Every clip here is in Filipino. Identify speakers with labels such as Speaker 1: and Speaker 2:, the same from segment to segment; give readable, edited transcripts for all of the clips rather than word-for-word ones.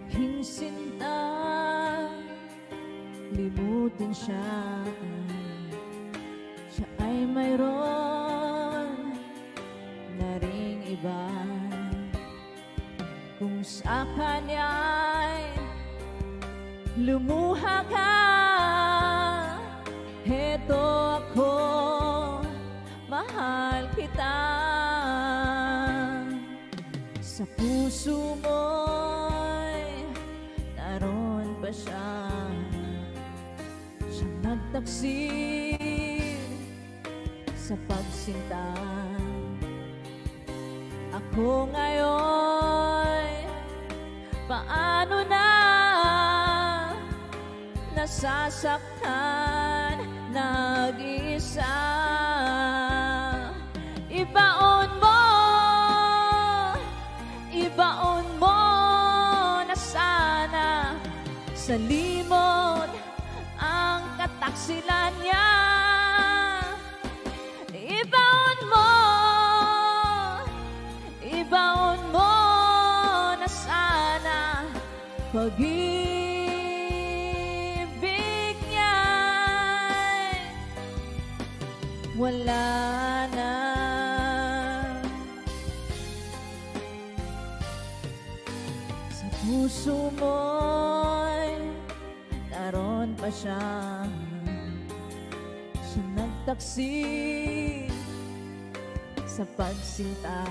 Speaker 1: aking sinta, limutin siya. Siya ay mayroon na ring iba. Kung sa kanya'y lumuha ka, heto ako, mahal kita. Sa puso mo'y naroon pa siya. Siya nagtaksil sa pagsinta. Ako ngayon, paano na? Nasasaktan, nag-isa. Ibaon mo na sana sa limot ang kataksilan niya. Ibaon mo na sana pag-ibig niya'y wala na. Sa puso mo'y naroon pa siya. Siya nagtaksil sa pagsinta.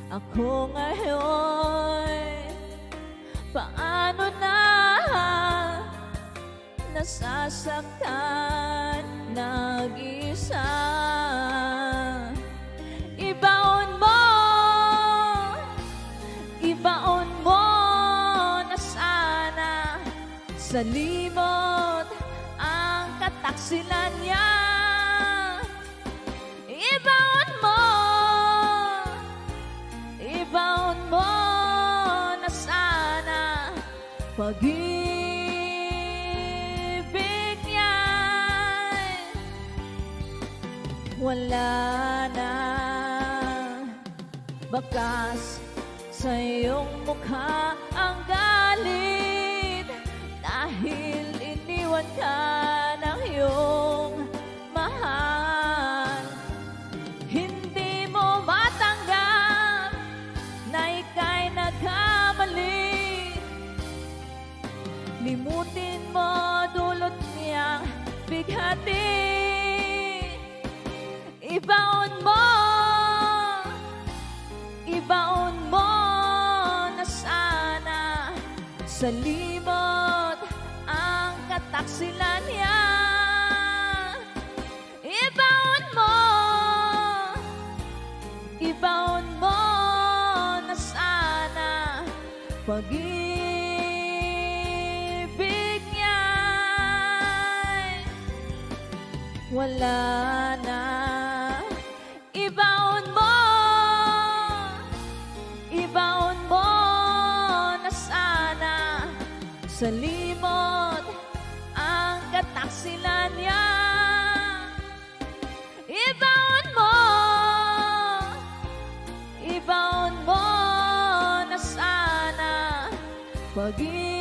Speaker 1: Ako ngayon, paano na? Nasasaktan, nag-isa. Ibaon mo na sana sa limot ang kataksilan niya. Ibaon mo na sana pag-ibig niya'y wala na. Bakas sa iyong mukha ang galit dahil iniwan ka ng iyong mahal. Hindi mo matanggap na ika'y nagkamali. Limutin mo dulot niyang bighati. Ibaon mo na sana sa limot ang kataksilan niya. Ibaon mo na sana pag-ibig niya'y wala na. Ibaon mo na sana sa limot ang kataksilan niya. Ibaon mo na sana pag-ibig